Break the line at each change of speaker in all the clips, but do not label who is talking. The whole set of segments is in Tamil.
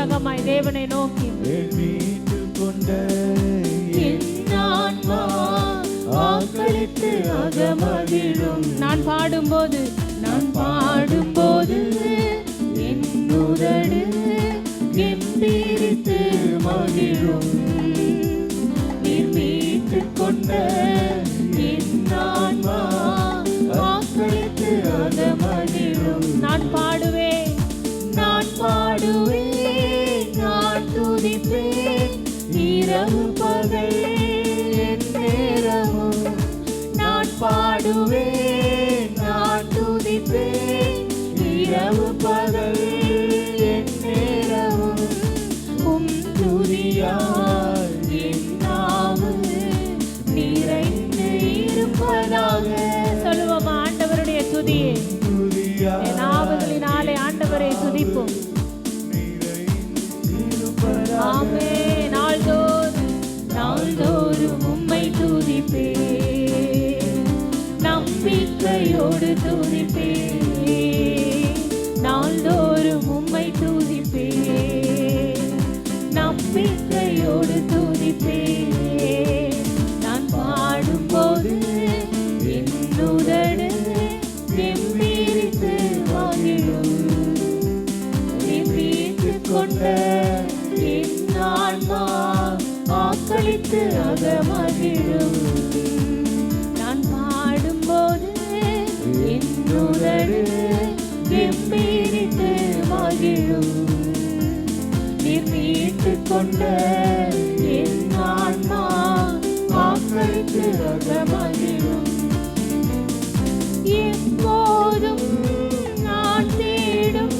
உற்சாகமாய் தேவனை நோக்கி
மீட்டு கொண்ட
ஆக்களித்து அகமகிழும்.
நான் பாடும்போது
என் உதடு கெம்பீரித்து மகிழும். நீர் மீட்டு கொண்ட என் ஆன்மா ஆக்களித்து அகமகிழும்.
நான் பாடுவேன்,
நான் துதிப்பேன் இரவு பகல் என் நேரமும். நான் பாடுவேன், நான் துதிப்பேன் இரவு பகல் என் நேரமும். துதியால் என் நாவு நிறைந்து இருப்பதாக.
சொல்லுவோமா ஆண்டவருடைய துதியை என் நாவுகளினாலே ஆண்டவரை துதிப்போம்.
ஆமே. நாள்தோறும் உம்மை துதிப்பேன், நம்பிக்கையோடு துதிப்பேன். நாள்தோறும் உம்மை துதிப்பேன், நம்பிக்கையோடு துதிப்பேன். நான் பாடும்போது என் உதடு கெம்பீரித்து மகிழும். மீட்டுக் கொண்ட என் ஆன்மா ஆக்களித்து அகமகிழும். நான் பாடும்போது என் உதடு கெம்பீரித்து மகிழும். நீர் மீட்டுக் கொண்ட என் ஆன்மா ஆக்களித்து அகமகிழும். எப்போதும் நான் தேடும்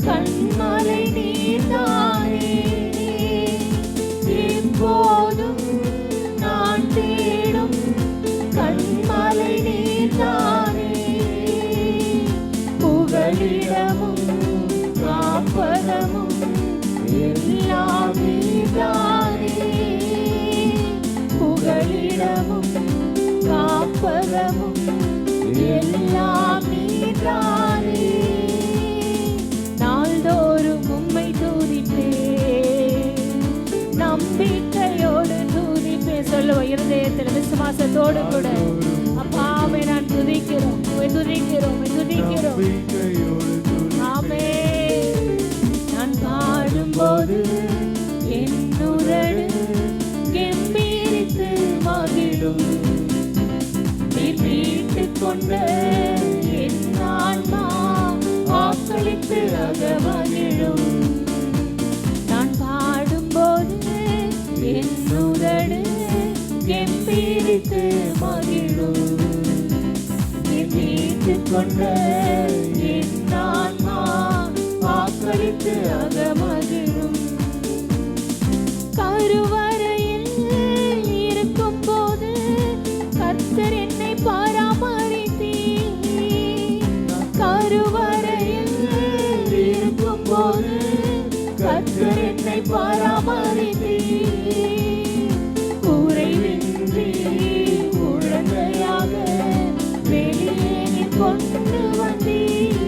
கண்மலை நீர்தானே. எப்போதும் நான் தேடும் கண்மலை நீர்தானே. புகலிடமும் காப்பதமும் எல்லாம் நீர்தானே. புகலிடமும் காப்பதமும் எல்லாம் நீர்தானே. நாள்தோறும் உம்மை துதிப்பேன், நம்பிக்கையோடு துதிப்பேன். சொல்லுவோம் இருதயத்தில் விசுவாசத்தோடு கூட. அப்பாவை நான் துதிக்கிறோம், துதிக்கிறோம், துதிக்கிறோம். ஆமே. நான் பாடும்போது என் உதடு கெம்பீரித்து மகிழும். நீர் மீட்டுக் கொண்ட என் ஆன்மா ஆக்களித்து அகமகிழும். நான் பாடும்போது என் உதடு கெம்பீரித்து மகிழும். நீர் மீட்டுக் கொண்ட என் ஆன்மா ஆக்களித்து அகமகிழும். கருவறையில் இருக்கும் போது கர்த்தர் என்னை பராமரித்தீர். கருவறையில் இருக்கும் போது கர்த்தர் என்னை பராமரித்தீர். குறைவின்றி குழந்தையாக வெளியே நீர் கொண்டு வந்தீர்.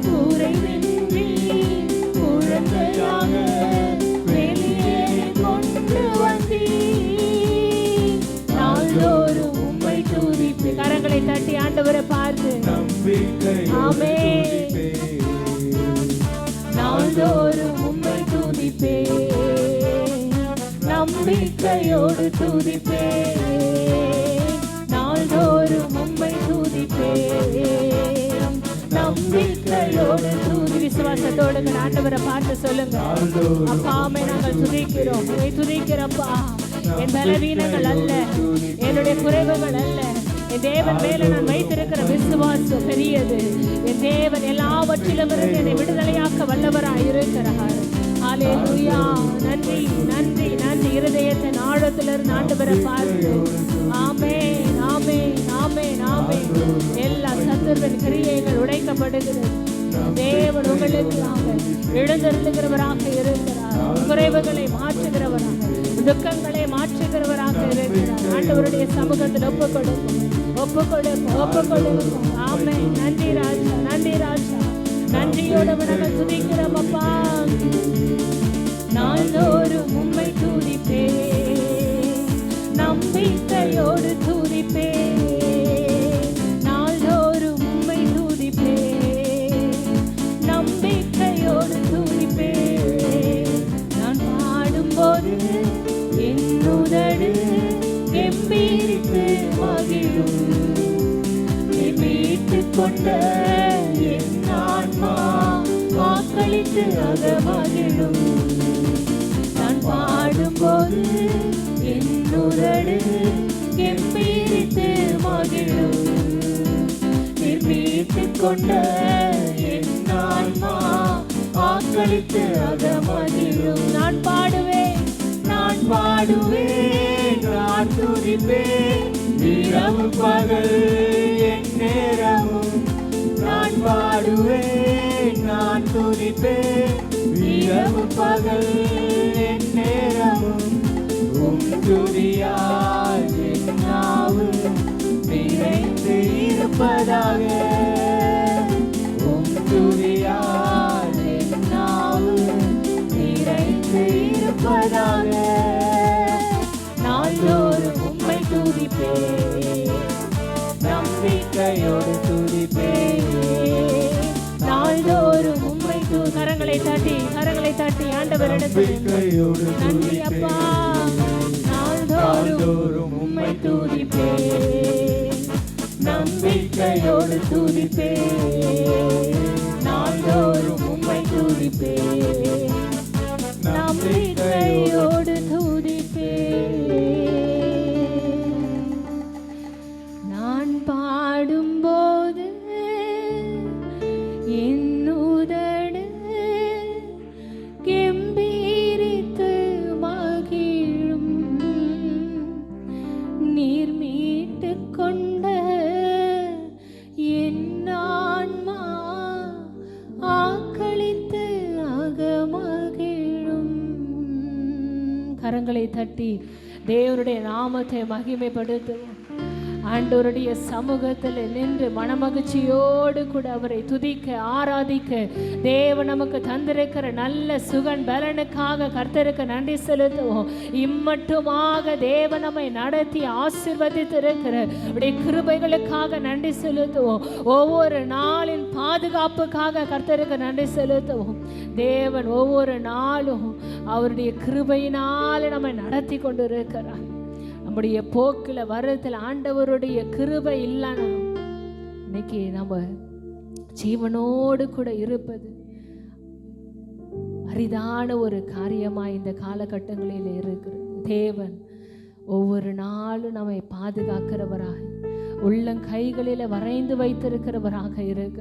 குறைவின்றி குழந்தையாக வெளியே நீர் கொண்டு வந்தீர். நாள்தோறும் உம்மை துதிப்பேன். கரங்களை தட்டி ஆண்டவரை பார்த்து ஆமே. நாள்தோறும் உம்மை துதிப்பேன், நம்பிக்கையோடு துதிப்பேன். நாள்தோறும் உம்மை துதிப்பேன், நம்பிக்கையோடு துதி. விசுவாசத்தோடு ஆண்டவரை பார்த்து சொல்லுங்க. அப்பாமே நாங்கள் துதிக்கிறோம், உம்மை துதிக்கிறப்பா. என் பலவீனங்கள் அல்ல, என்னுடைய குறைவுகள் அல்ல, என் தேவன் மேல நான் வைத்திருக்கிற விசுவாசம் பெரியது. என் தேவன் எல்லாவற்றிலும் இருந்து என்னை விடுதலையாக்க வல்லவராய் இருக்கிறார். ஹல்லேலூயா. நன்றி, நன்றி, நன்றி. இருதயத்தின் ஆழத்திலிருந்து ஆண்டவரை பார்த்து ஆமென், ஆமென், ஆமென், ஆமென். எல்லா சத்துருவின் கிரியைகள் உடைக்கப்படுகிறது. தேவன் உங்களுக்காக எழுந்திருக்கிறவராக இருக்கிறார். குறைவுகளை மாற்றுகிறவராக, துக்கங்களை மாற்றுகிறவராக இருக்கிறார். ஆண்டவருடைய சமூகத்தில் ஒப்புக்கொடுக்கும், ஒப்புக்கொடுக்கும், ஒப்புக்கொடுக்கும். ஆமென். நன்றி ராஜா, நன்றி ராஜா, நன்றியோடு நாங்கள் துதிக்கிறோம் அப்பா. நாள்தோறும் உம்மை துதிப்பேன், நம்பிக்கையோடு துதிப்பேன். நாள்தோறும் உம்மை துதிப்பேன், நம்பிக்கையோடு துதிப்பேன். நான் பாடும்போது என் உதடு கெம்பீரித்து மகிழும். நீ மீட்டுக் கொண்ட என் ஆன்மா வாக்களித்து அக மகிழும். நான் பாடும்போது என் உதடு கெம்பீரித்து மகிழும். நீ மீட்டுக் கொண்ட என் ஆன்மா வாக்களித்து அக மகிழும். நான் பாடுவேன், நான் பாடுவேன், நான் துதிப்பேன், இரவு பகல் என் நேரமும். நான் பாடுவேன், நான் துதிப்பேன், இரவு பகல் என் நேரமும். உம் துதியால் என் நாவு நிறைந்து இருப்பதாக. உம் துதியால் என் நாவு நிறைந்து இருப்பதாக. நாள்தோறும் உம்மை துதிப்பேன், நம்பிக்கையோடு துதிப்பேன். நாள்தோறும் உம்மை கரங்களை தட்டி ஆண்டவரிடத்தில் நன்றி அப்பா. நாள்தோறும் உம்மை துதிப்பேன், நம்பிக்கையோடு துதிப்பேன். நாள்தோறும் உம்மை துதிப்பேன், நம்பிக்கையோடு துதிப்பேன். நான் பாடும்போது என் உதடு கெம்பீரித்து மகிழும். நீர் மீட்டுக் கொண்ட என் ஆன்மா ஆக்களித்து அகமகிழும். கரங்களை தட்டி தேவனுடைய நாமத்தை மகிமைப்படுத்துவோம். ஆண்டவருடைய சமூகத்தில் நின்று மனமகிழ்ச்சியோடு கூட அவரை துதிக்க ஆராதிக்க தேவன் நமக்கு தந்திருக்கிற நல்ல சுகன் பலனுக்காக கர்த்தருக்கு நன்றி செலுத்துவோம். இம்மட்டுமாக தேவன் நம்மை நடத்தி ஆசீர்வதித்திருக்கிற அவருடைய கிருபைகளுக்காக நன்றி செலுத்துவோம். ஒவ்வொரு நாளின் பாதுகாப்புக்காக கர்த்தருக்கு நன்றி செலுத்துவோம். தேவன் ஒவ்வொரு நாளும் அவருடைய கிருபையினால நம்மை நடத்தி கொண்டு இருக்கிறார். நம்முடைய போக்கில் வரத்தில் ஆண்டவருடைய கிருபை இல்லைன்னா இன்னைக்கு நம்ம ஜீவனோடு கூட இருப்பது அரிதான ஒரு காரியமாக இந்த காலகட்டங்களில் இருக்கிறது. தேவன் ஒவ்வொரு நாளும் நம்மை பாதுகாக்கிறவராக உள்ளங்கைகளில் வரைந்து வைத்திருக்கிறவராக இருக்கு.